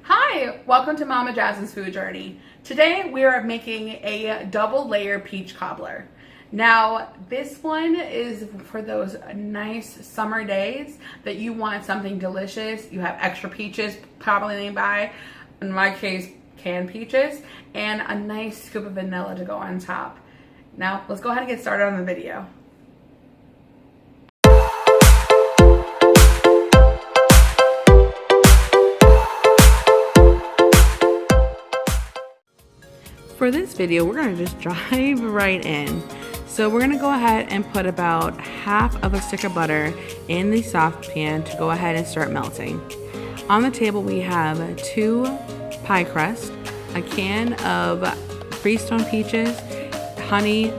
Hi, welcome to Mama Jasmine's food journey. Today we are making a double layer peach cobbler. Now this one is for those nice summer days that you want something delicious. You have extra peaches probably nearby, in my case canned peaches, and a nice scoop of vanilla to go on top. Now let's go ahead and get started on the video. For this video, we're gonna just dive right in. So we're gonna go ahead and put about half of a stick of butter in the saucepan to go ahead and start melting. On the table, we have 2 pie crust, a can of Freestone peaches, honey,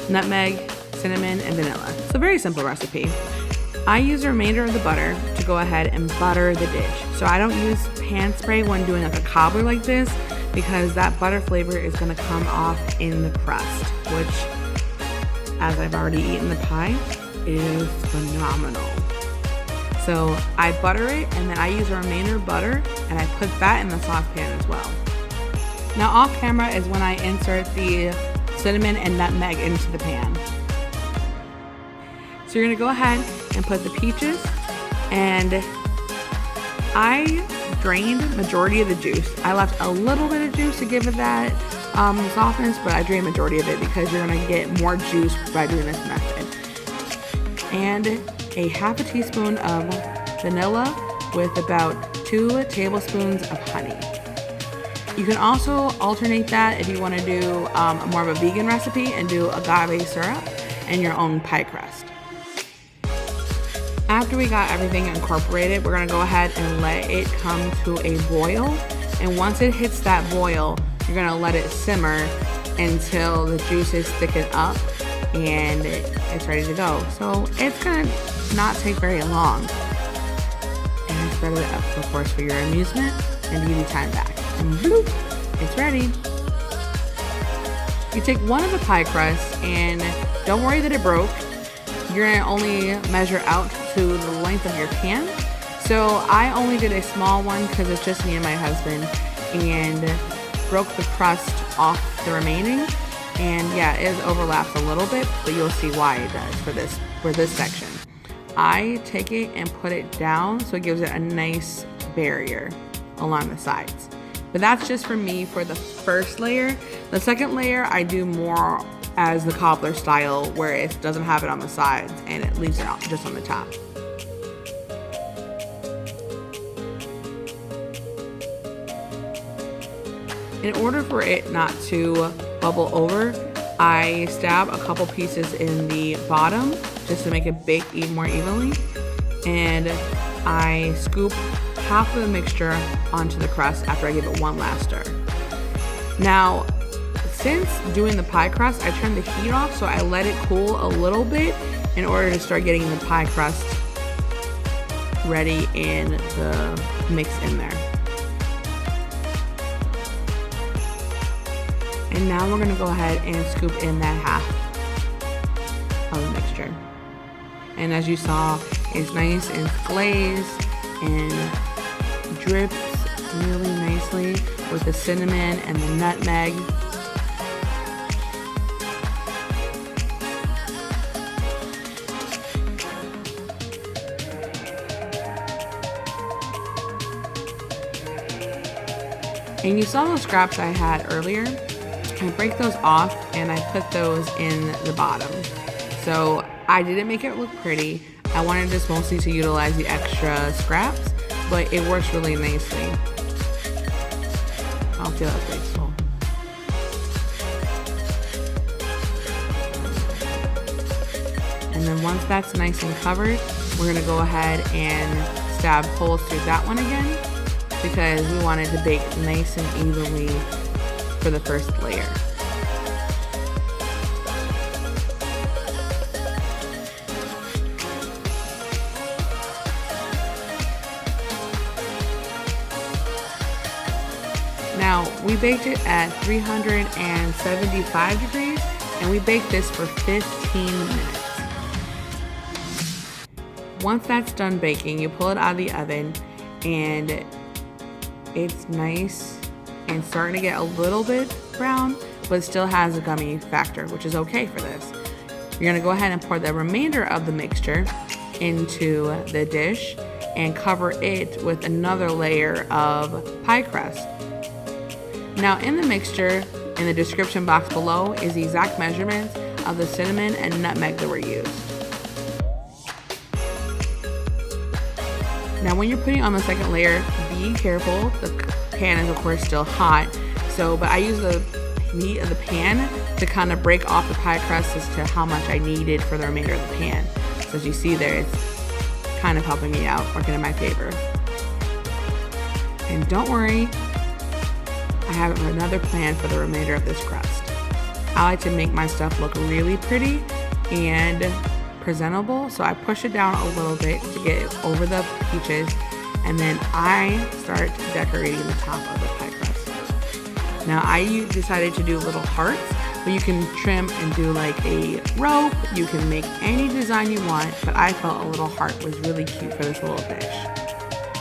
nutmeg, cinnamon, and vanilla. It's a very simple recipe. I use the remainder of the butter to go ahead and butter the dish. So I don't use pan spray when doing like a cobbler like this, because that butter flavor is gonna come off in the crust, which, as I've already eaten the pie, is phenomenal. So I butter it, and then I use the remainder of butter, and I put that in the saucepan as well. Now off camera is when I insert the cinnamon and nutmeg into the pan. So you're gonna go ahead and put the peaches, and I drained majority of the juice. I left a little bit of juice to give it that softness, but I drained majority of it because you're gonna get more juice by doing this method. And a half a teaspoon of vanilla with about 2 tablespoons of honey. You can also alternate that if you want to do more of a vegan recipe and do agave syrup and your own pie crust. After we got everything incorporated, we're gonna go ahead and let it come to a boil. And once it hits that boil, you're gonna let it simmer until the juices thicken up and it's ready to go. So it's gonna not take very long. And I spread it up, of course, for your amusement and give you time back. And bloop, it's ready. You take one of the pie crusts, and don't worry that it broke. You're gonna only measure out to the length of your pan. So I only did a small one because it's just me and my husband, and broke the crust off the remaining. And yeah, it overlaps a little bit, but you'll see why it does for this section. I take it and put it down so it gives it a nice barrier along the sides. But that's just for me for the first layer. The second layer I do more as the cobbler style, where it doesn't have it on the sides and it leaves it just on the top. In order for it not to bubble over, I stab a couple pieces in the bottom just to make it bake even more evenly. And I scoop half of the mixture onto the crust after I give it one last stir. Now, since doing the pie crust, I turned the heat off, so I let it cool a little bit in order to start getting the pie crust ready in the mix in there. And now we're gonna go ahead and scoop in that half of the mixture. And as you saw, it's nice and glazed and drips really nicely with the cinnamon and the nutmeg. And you saw those scraps I had earlier. I break those off and I put those in the bottom. So I didn't make it look pretty. I wanted this mostly to utilize the extra scraps, but it works really nicely. I'll feel that graceful. And then once that's nice and covered, we're gonna go ahead and stab holes through that one again, because we want it to bake nice and evenly for the first layer. Now, we baked it at 375 degrees, and we baked this for 15 minutes. Once that's done baking, you pull it out of the oven and It's nice and starting to get a little bit brown, but still has a gummy factor, which is okay for this. You're gonna go ahead and pour the remainder of the mixture into the dish and cover it with another layer of pie crust. Now in the mixture, in the description box below is the exact measurements of the cinnamon and nutmeg that were used. Now when you're putting on the second layer, be careful. The pan is of course still hot, but I use the heat of the pan to kind of break off the pie crust as to how much I needed for the remainder of the pan. So as you see there, it's kind of helping me out, working in my favor. And don't worry, I have another plan for the remainder of this crust. I like to make my stuff look really pretty and presentable, so I push it down a little bit to get it over the peaches, and then I start decorating the top of the pie crust. Now I decided to do little hearts, but you can trim and do like a rope, you can make any design you want, but I felt a little heart was really cute for this little dish.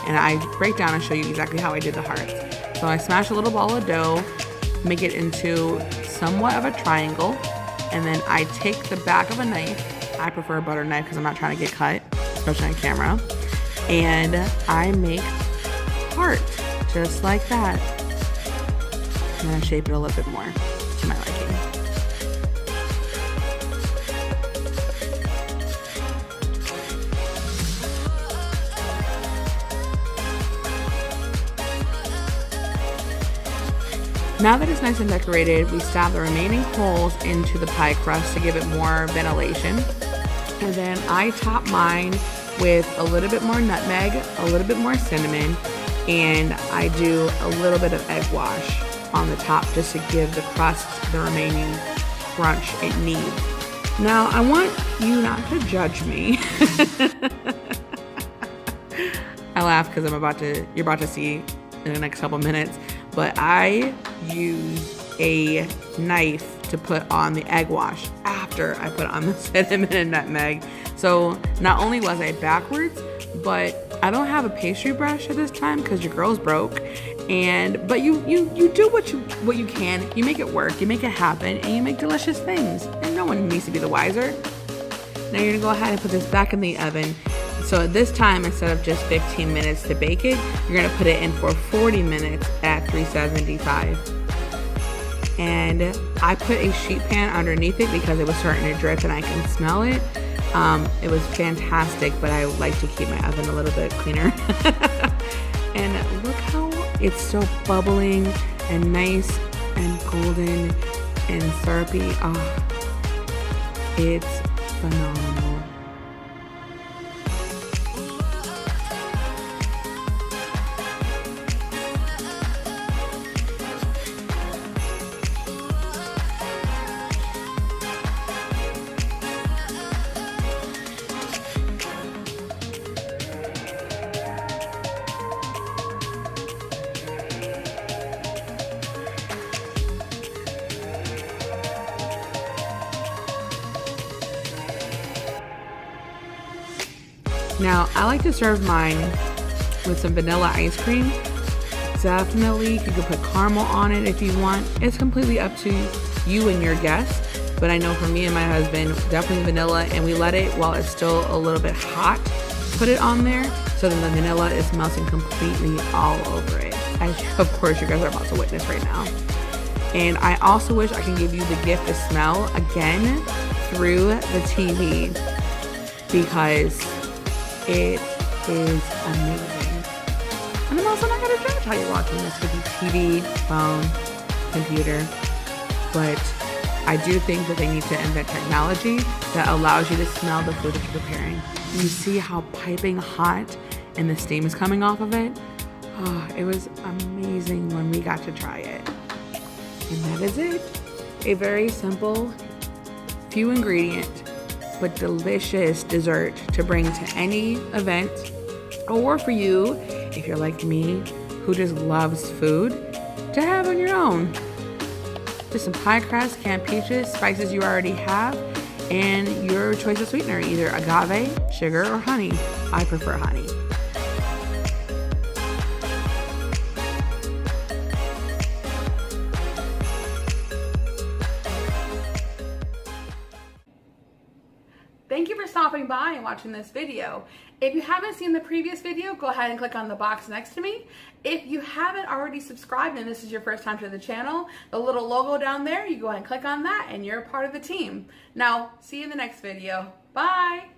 And I break down and show you exactly how I did the hearts. So I smash a little ball of dough, make it into somewhat of a triangle, and then I take the back of a knife. I prefer a butter knife because I'm not trying to get cut, especially on camera. And I make heart, just like that. And then I shape it a little bit more to my liking. Now that it's nice and decorated, we stab the remaining holes into the pie crust to give it more ventilation. And then I top mine with a little bit more nutmeg, a little bit more cinnamon, and I do a little bit of egg wash on the top just to give the crust the remaining crunch it needs. Now, I want you not to judge me. I laugh because you're about to see in the next couple minutes, but I use a knife to put on the egg wash after I put on the cinnamon and nutmeg. So not only was I backwards, but I don't have a pastry brush at this time because your girl's broke. But you do what you can. You make it work, you make it happen, and you make delicious things. And no one needs to be the wiser. Now you're gonna go ahead and put this back in the oven. So at this time, instead of just 15 minutes to bake it, you're gonna put it in for 40 minutes at 375. And I put a sheet pan underneath it because it was starting to drip and I can smell it. It was fantastic, but I like to keep my oven a little bit cleaner. And look how it's still bubbling and nice and golden and syrupy. Oh, it's phenomenal. Now, I like to serve mine with some vanilla ice cream. Definitely, you can put caramel on it if you want. It's completely up to you and your guests. But I know for me and my husband, definitely vanilla, and we let it while it's still a little bit hot. Put it on there so that the vanilla is melting completely all over it. As of course you guys are about to witness right now. And I also wish I can give you the gift of smell again through the TV because it is amazing. And I'm also not going to judge how you're watching this with your TV, phone, computer. But I do think that they need to invent technology that allows you to smell the food that you're preparing. You see how piping hot and the steam is coming off of it? Oh, it was amazing when we got to try it. And that is it. A very simple, few ingredient, but delicious dessert to bring to any event, or for you, if you're like me, who just loves food, to have on your own. Just some pie crust, canned peaches, spices you already have, and your choice of sweetener, either agave, sugar, or honey. I prefer honey. Thank you for stopping by and watching this video. If you haven't seen the previous video, go ahead and click on the box next to me. If you haven't already subscribed and this is your first time to the channel, the little logo down there, you go ahead and click on that and you're a part of the team. Now, see you in the next video. Bye!